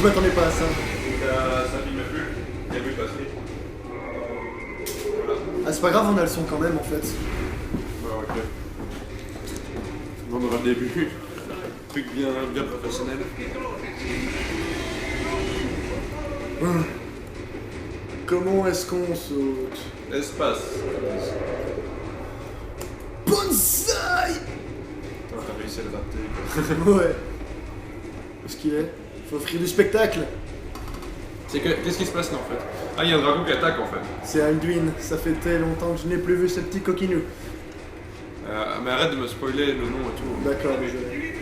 Je m'attendais pas à ça. Ça filme plus. Il y a plus passer. Voilà. Ah, c'est pas grave, on a le son quand même en fait. Bah, ok. On aura le début. Truc bien professionnel. Comment est-ce qu'on saute? Espace. Bonsaï. T'as réussi à le rater, quoi. Ouais. Où est-ce qu'il est? Faut offrir du spectacle. Qu'est-ce qui se passe là en fait? Ah, il y a un dragon qui attaque en fait. C'est Alduin, ça fait très longtemps que je n'ai plus vu ce petit coquinou. Mais arrête de me spoiler le nom et tout. D'accord, désolé.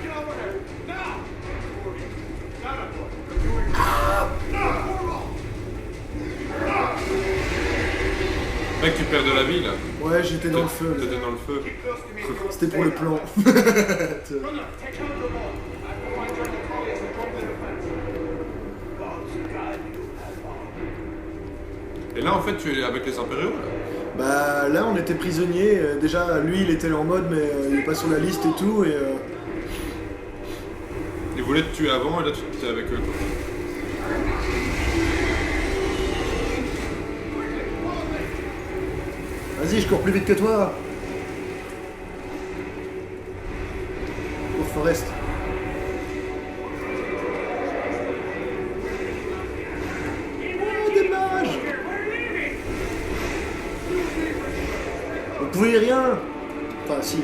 Mec, tu perds de la vie là. Ouais, j'étais dans le feu. là. T'étais dans le feu. C'était pour le plan. Et là en fait, tu es avec les impériaux là. Bah là, on était prisonniers. Déjà, lui, il était en mode, mais il est pas sur la liste et tout. Et Ils voulaient te tuer avant et là tu étais avec eux quoi. vas-y, je cours plus vite que toi. Pour Forest. Oh, des mages. Vous pouvez rien. Enfin, si.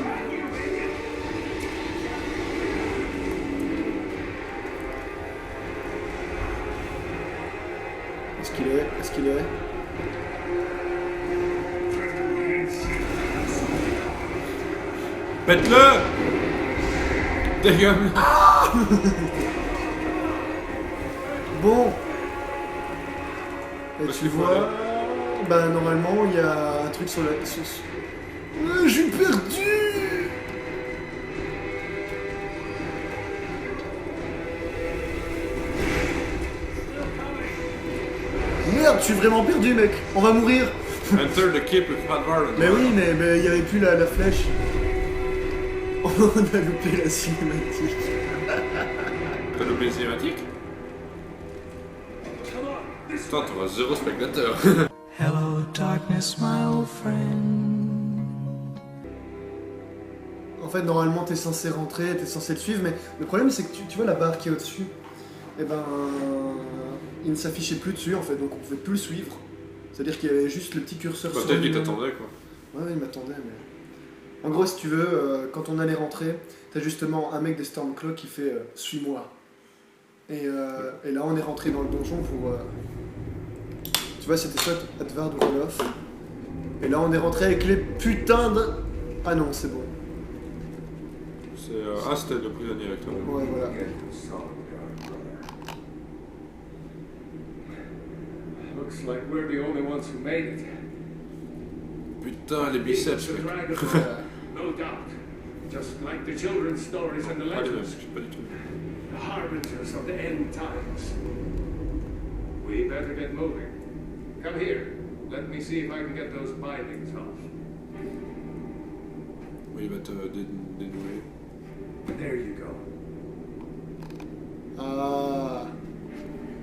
Est-ce qu'il est? Est-ce qu'il est? Pète-le! Dégueule! Bon. Et Parce tu qu'il faut vois, aller. bah normalement il y a un truc sur la. Je suis perdu. Merde, je suis vraiment perdu, mec. On va mourir. Enter the keep with Hadvar. Mais oui, mais il y avait plus la flèche. On a loupé la cinématique. T'as loupé les cinématiques? Putain, t'auras 0 spectateur. Hello, darkness, my old friend. En fait, normalement, t'es censé rentrer, t'es censé le suivre, mais le problème, c'est que tu vois la barre qui est au-dessus, et ben, il ne s'affichait plus dessus, en fait, donc on pouvait plus le suivre. C'est-à-dire qu'il y avait juste le petit curseur sur Peut-être le... qu'il t'attendait quoi. Ouais, il m'attendait, mais... En gros, si tu veux, quand on allait rentrer, t'as justement un mec des Stormclaw qui fait « Suis-moi ». Et là, on est rentré dans le donjon pour... Tu vois, c'était soit Hadvar ou Roloff. Et là, on est rentré avec les putains de... Ah non, c'est bon. Ah, c'était le prisonnier avec toi. Ouais, voilà. Looks like we're the only ones who made it. Putain, les biceps, The mec. dragon, no doubt. Just like the children's stories and the Ah, les legends, muscles, pas du tout. the harbingers of the end times. We better get moving. Come here. Let me see if I can get those bindings off. Oui, il va te dénouer. There you go. Ah...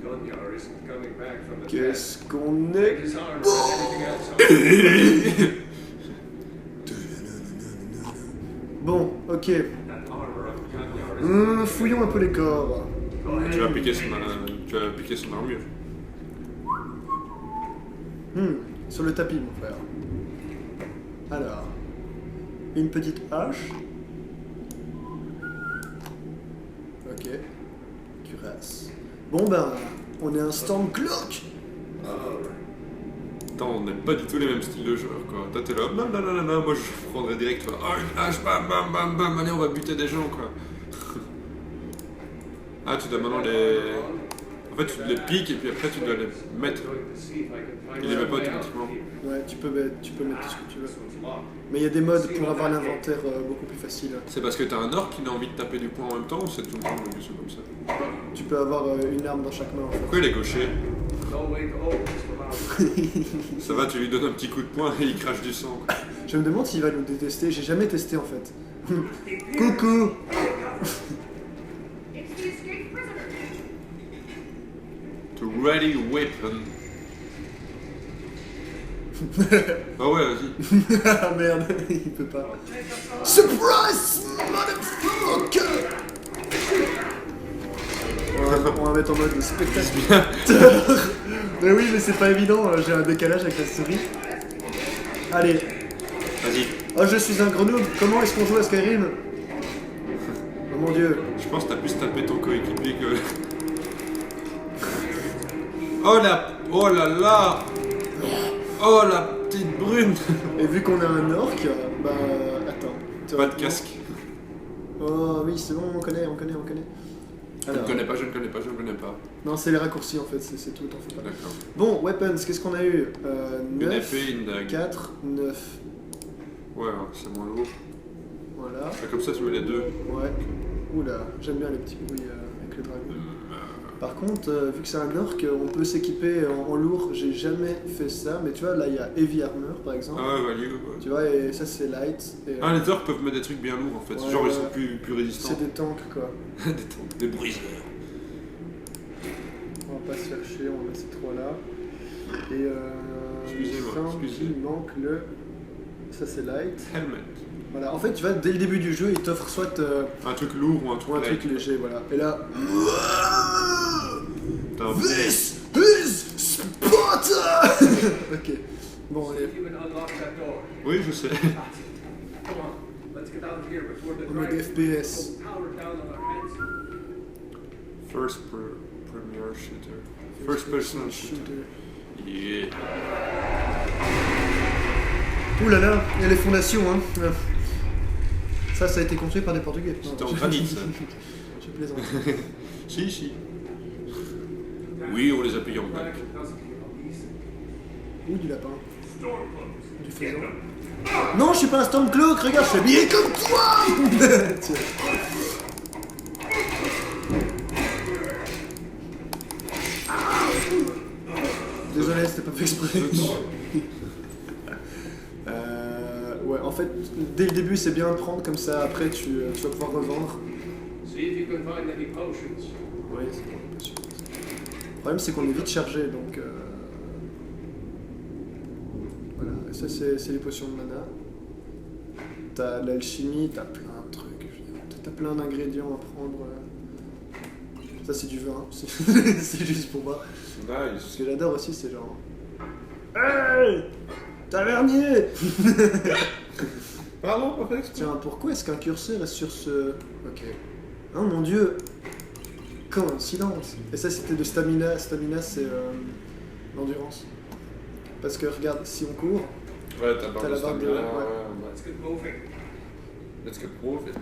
Gunjar isn't coming back from the test. Qu'est-ce qu'on Take est... his arms and anything else off. Bon, ok. That armor of Gunjar is... Fouillons un peu les corps. Go ahead. Tu vas piquer son armure. Sur le tapis, mon frère. Alors... Une petite hache. Ok. Cuirasse. Bon ben, on est un Stormcloak. Attends, on n'a pas du tout les mêmes styles de joueurs quoi. Toi t'es là, non, moi je prendrais direct toi. Oh, une hache, bam, bam, bam, bam, allez, on va buter des gens quoi. Ah, tu dois maintenant les. En fait, tu les piques et puis après tu dois les mettre. Il les met pas automatiquement. Ouais, tu peux mettre tout ce que tu veux. Mais il y a des modes pour avoir l'inventaire beaucoup plus facile. C'est parce que t'as un orc qui a envie de taper du poing en même temps ou c'est tout le temps une question comme ça? Tu peux avoir une arme dans chaque main en fait. Pourquoi il est gaucher? No way to hold Mr. Ça va, tu lui donnes un petit coup de poing et il crache du sang. Quoi. Je me demande s'il va nous détester, j'ai jamais testé en fait. Coucou. It's the escaped prisoner. ready weapon. Ah ouais, vas-y. Ah merde, il peut pas. Surprise, motherfucker! On va mettre en mode spectacle. Mais oui, mais c'est pas évident, j'ai un décalage avec la souris. Allez. Vas-y. Oh, je suis un grenouille, comment est-ce qu'on joue à Skyrim? Oh mon dieu. Je pense que t'as plus tapé ton coéquipier que... Oh là là. Oh la petite brune. Et vu qu'on a un orc, bah... attends. Pas de casque. Oh oui, c'est bon, on connaît. Je ne connais pas. Non, c'est les raccourcis en fait, c'est tout, t'en fais pas. D'accord. Bon, weapons, qu'est-ce qu'on a eu? Une 9, épée, une dague. 4, 9. Ouais, c'est moins lourd. Voilà. Ah, comme ça, tu mets les deux. Ouais. Oula, j'aime bien les petits bruits avec le dragon. Par contre, vu que c'est un orc, on peut s'équiper en lourd. J'ai jamais fait ça, mais tu vois, là il y a Heavy Armor par exemple. Ah ouais, value. Ouais. Tu vois, et ça c'est light. Et, Ah, les orques peuvent mettre des trucs bien lourds en fait. Ouais, Genre, ils ouais. sont plus résistants. c'est des tanks quoi. Des briseurs. On va pas se faire chier, on va mettre ces trois là. Et Excusez-moi, il me semble excusez. qu'il manque le. Ça c'est light. Helmet. Voilà, en fait, tu vois, dès le début du jeu, il t'offre soit Un truc lourd ou un truc un light. truc léger, voilà. Et là. T'as un This is Sparta! Ok. Bon, allez. You can unlock that door. Oui, je sais. Come on, let's get out of here before the En mode dragon FPS. will power down on our heads. Premier shooter. First person shooter. Yeah. Ouh là là, il y a les fondations, hein. Ça a été construit par des Portugais. C'était en granit, ça. Je plaisante. Si. Oui, on les a payés en bac. Ouh, du lapin. Du faisan. Non, je suis pas un Stormcloak, regarde, je suis habillé comme toi. Tiens. Désolé, c'était pas fait exprès. Ouais, en fait, dès le début, c'est bien de prendre comme ça. Après, tu vas pouvoir revendre. See if you can find any potions. Oui, c'est bon, bien sûr. Le problème, c'est qu'on est vite chargé, donc. Voilà, et ça, c'est les potions de mana. T'as l'alchimie, t'as plein de trucs. T'as plein d'ingrédients à prendre. Ça, c'est du vin. C'est juste pour moi. Ce Nice. que j'adore aussi, c'est genre. Hey! Tavernier! Pardon, pas fait exprès. Tiens, pourquoi est-ce qu'un curseur est sur ce. Ok. Oh mon dieu! Coïncidence! Et ça, c'était de stamina. Stamina, c'est l'endurance. Parce que regarde, si on court, Ouais, t'as barre T'as de la barre de- stamina. ouais. Ouais. Let's get moving. Let's get moving.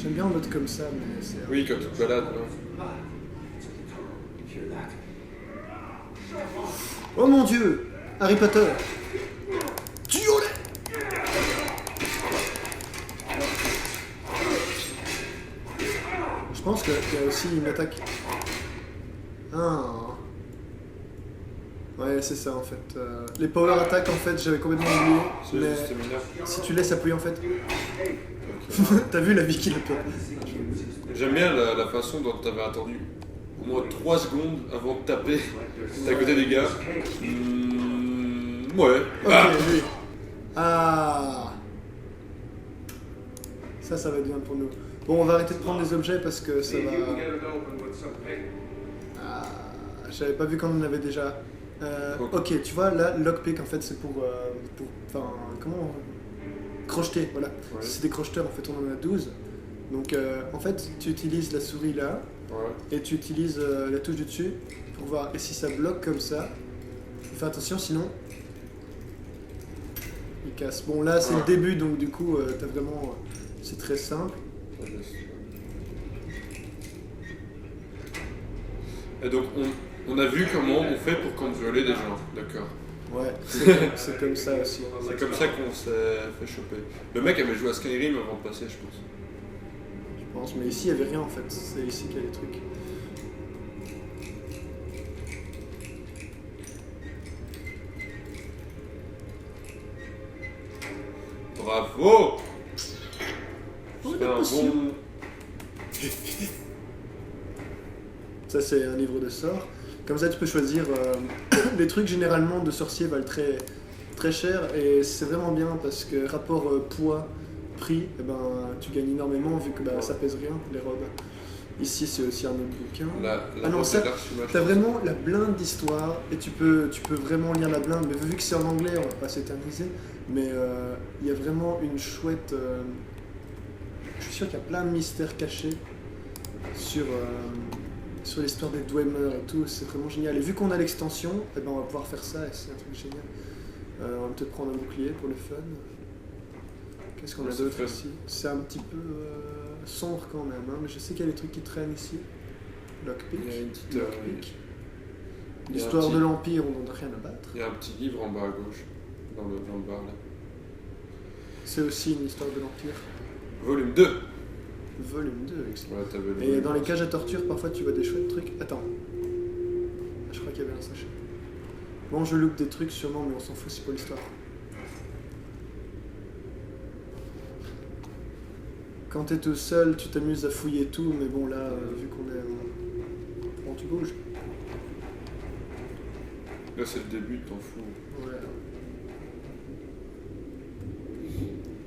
j'aime bien en mode comme ça, mais c'est. Oui, quand tu te balades. Ouais. Hear that? Oh mon dieu! Harry Potter! Violet! Je pense qu'il y a aussi une attaque. Ah. Ouais, c'est ça en fait. Les power attack en fait, j'avais complètement oublié. C'est Mais juste stamina. si tu laisses appuyer en fait. Ok. T'as vu la vie qu'il a pas. J'aime bien la façon dont t'avais attendu au moins 3 secondes avant de taper à côté des gars. Ouais. Ok, Ah. oui. Ah. Ça va être bien pour nous. Bon, on va arrêter de prendre des objets parce que ça See if you can va. get it open with some paper. Ah, j'avais pas vu qu'on en avait déjà. Ok. Ok, tu vois, là, lockpick en fait, c'est pour. Enfin, comment. Crocheter, voilà. Ouais. C'est des crocheteurs, en fait, on en a 12. Donc, en fait, tu utilises la souris là, Ouais. et tu utilises la touche du dessus pour voir. Et si ça bloque comme ça, fais attention, sinon. Il casse. Bon, là, c'est Ouais. le début, donc du coup, t'as vraiment. C'est très simple. Et donc on a vu comment on fait pour cambrioler des gens, d'accord. Ouais, c'est comme ça aussi. C'est comme ça qu'on s'est fait choper. Le mec avait joué à Skyrim avant de passer, je pense. Je pense, mais ici, il n'y avait rien en fait. C'est ici qu'il y a les trucs. Bravo. Oh, C'est la un potion. bon... Ça, c'est un livre de sorts. Comme ça, tu peux choisir. Les trucs généralement de sorciers valent très, très cher et c'est vraiment bien parce que rapport poids-prix, eh ben, tu gagnes énormément vu que ça pèse rien, les robes. Ici, c'est aussi un autre bouquin. La non, robe ça, de l'archimage. t'as vraiment la blinde d'histoire et tu peux vraiment lire la blinde, mais vu que c'est en anglais, on va pas s'éterniser, mais il y a vraiment une chouette... je suis sûr qu'il y a plein de mystères cachés sur l'histoire des Dwemer et tout, c'est vraiment génial. Et vu qu'on a l'extension, eh ben, on va pouvoir faire ça et c'est un truc génial. On va peut-être prendre un bouclier pour le fun. Qu'est-ce qu'on a c'est d'autre fun. ici? C'est un petit peu sombre quand même, hein, mais je sais qu'il y a des trucs qui traînent ici. Lockpick. Il y a une petite, Lockpick. il y a un L'histoire petit- de l'Empire, on n'en a rien à battre. Il y a un petit livre en bas à gauche, dans le bar là. C'est aussi une histoire de l'Empire. Volume 2. Volume 2, excellent. Ouais, t'avais le Et volume dans les un. cages à torture, parfois tu vois des chouettes trucs. Attends. Je crois qu'il y avait un sachet. Bon, je loupe des trucs sûrement, mais on s'en fout, c'est pour l'histoire. Quand t'es tout seul, tu t'amuses à fouiller tout, mais bon, là, vu qu'on est. Bon, tu bouges. Là, c'est le début, t'en fous. Voilà.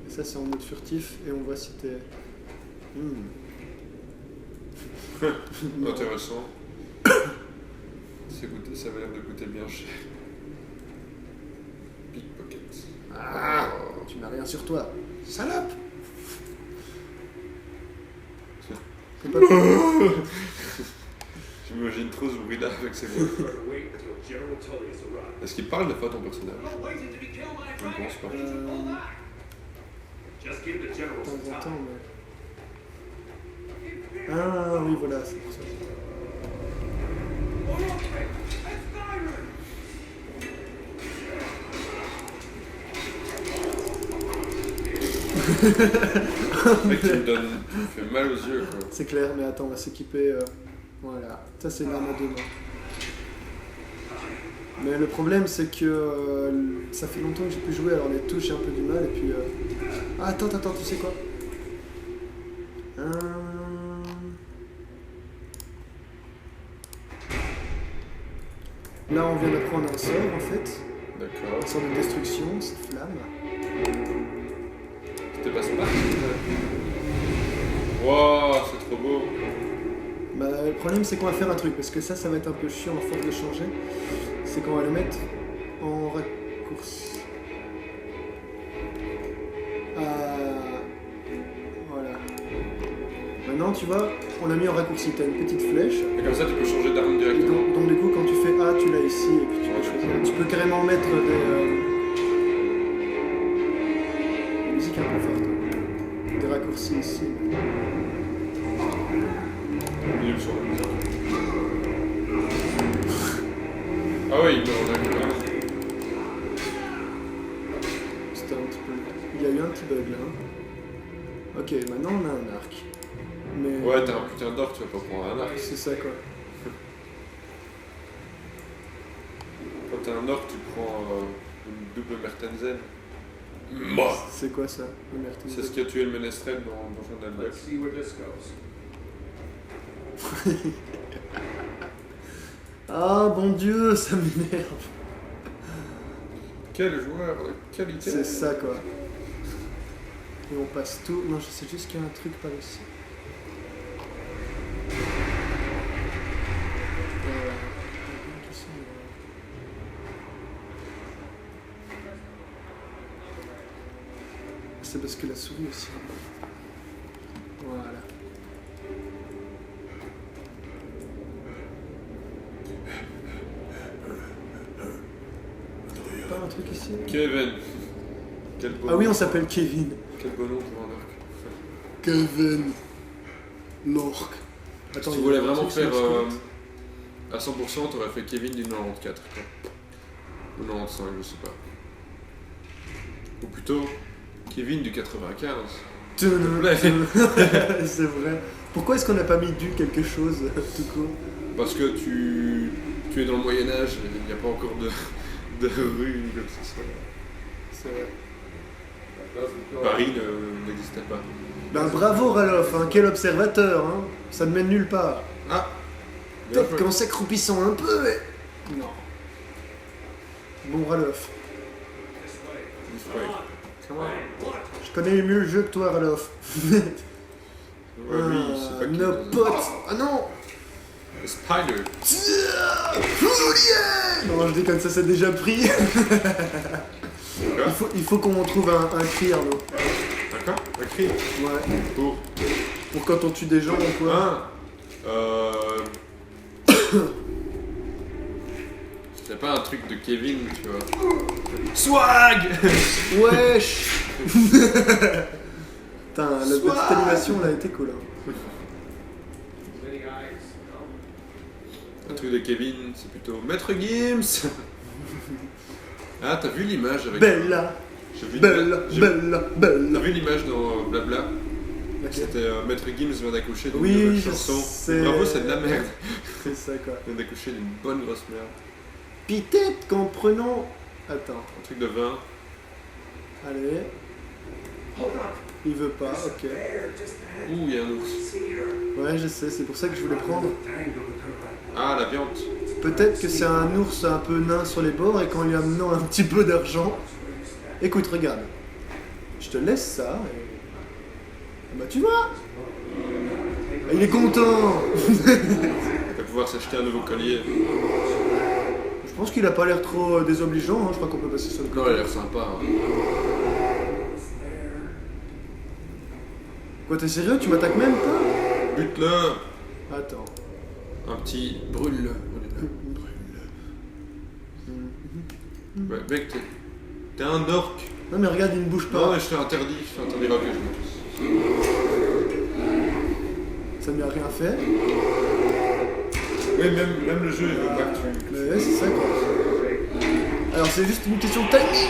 Et ça, c'est en mode furtif, et on voit si t'es. Non. Intéressant. Ça avait l'air de coûter bien cher. Pickpocket. Ah, tu n'as rien sur toi. Salope! C'est pas J'imagine trop ce bruit-là avec ses voix. Better wait until General Tullius arrives. Est-ce qu'il parle des fois ton personnage? We're waiting to be killed by a Je ne pense pas. Just give the de general temps some en temps, time. mais. Ah oui, voilà, c'est pour ça. Le mec, tu me fait mal aux yeux, quoi. C'est clair, mais attends, on va s'équiper. Voilà, ça c'est une arme à deux mains. Mais le problème c'est que ça fait longtemps que j'ai pu jouer, alors les touches j'ai un peu du mal et puis... Ah, attends, tu sais quoi? Là on vient d'apprendre un sort en fait, D'accord. un sort de destruction, c'est flamme. C'était pas sympa? Wow, c'est trop beau. Bah, le problème c'est qu'on va faire un truc, parce que ça va être un peu chiant à force de changer, c'est qu'on va le mettre en raccourci. Voilà. Maintenant tu vois, on a mis en raccourci, t'as une petite flèche, Et comme ça, tu peux changer d'arme et directement. donc du coup quand tu fais A, tu l'as ici, et puis tu peux choisir. Tu peux carrément mettre des musiques un peu fortes, hein. Des raccourcis ici. Milieu sur la musique. Ah oui, on a vu là. C'était un petit peu... Il y a eu un petit bug là. Hein. Ok, maintenant on a un arc. Mais... Ouais, t'as un putain d'or, tu vas pas prendre un arc. C'est ça quoi. Quand t'as un or, tu prends une double Mertensen. Moi. C'est quoi ça? Le Merton. C'est ce qui a tué le Ménestrel dans Donjon d'Albac. Let's see where this goes. Ah bon Dieu, ça m'énerve. Quel joueur de qualité. C'est ça quoi. Et on passe tout. Non, je sais juste qu'il y a un truc par ici. C'est parce que la souris aussi. Voilà. Pas un truc ici? Kevin. Quel beau Ah oui, nom. on s'appelle Kevin. Quel beau nom pour un orc. Kevin. L'orque. Si tu voulais vraiment faire à 100%, t'aurais fait Kevin du 94, quoi. Ou 95, je sais pas. Ou plutôt, Kevin du 95. C'est vrai. Pourquoi est-ce qu'on n'a pas mis du quelque chose tout court? Parce que tu es dans le Moyen-Âge, il n'y a pas encore de rue ou quelque chose. C'est vrai. Paris n'existait pas. Ben bravo Ralof, hein, quel observateur, hein. Ça ne mène nulle part. Ah Peut-être joué. qu'en s'accroupissant un peu, mais... Non. Bon, Ralof. Ouais. Comment? Je connais mieux le jeu que toi, Ralof. Ouais, lui, c'est pas qui nos dans un- potes. Ah non. Le Spider. Non, je déconne, ça c'est déjà pris. Quoi? Il faut qu'on trouve un cri, Arnaud. D'accord? Un cri. Ouais. Pour. Pour quand on tue des gens ou quoi. Ah. C'est pas un truc de Kevin, tu vois. Swag. Wesh. Putain, la petite Swag. animation là était cool. Hein. Many eyes, no? Un truc de Kevin, c'est plutôt Maître Gims. Ah, t'as vu l'image avec. Bella, J'ai vu bella, j'ai- bella, T'as bella. vu l'image dans Blabla? Ok. C'était Maître Gims vient d'accoucher d'une Oui, nouvelle je chanson. sais. Bravo, c'est de la merde. C'est ça quoi. Il vient d'accoucher d'une bonne grosse merde. Peut-être qu'en prenant... Attends, Un truc de vin. allez. Il veut pas, ok. Ouh, il y a un ours. Ouais, je sais, c'est pour ça que je voulais prendre. Ah, la viande. Peut-être que c'est un ours un peu nain sur les bords et qu'en lui amenant un petit peu d'argent... Écoute, regarde. Je te laisse ça et... Ah bah tu vois. Ah, il est content. Il va pouvoir s'acheter un nouveau collier. Je pense qu'il a pas l'air trop désobligeant, hein. Je crois qu'on peut passer sur le Non, côté. il a l'air sympa. Hein. Quoi, t'es sérieux? Tu m'attaques même pas? Bute-le. Attends. Un petit brûle-le. Ouais, mec, t'es un orc. Non mais regarde, il ne bouge Non, pas. mais je t'ai interdit. Je t'ai interdit que je me touche. Ça ne lui a rien fait. Oui, même le jeu, il veut pas que tu. Mais ouais, c'est ça quoi. Alors c'est juste une question de timing.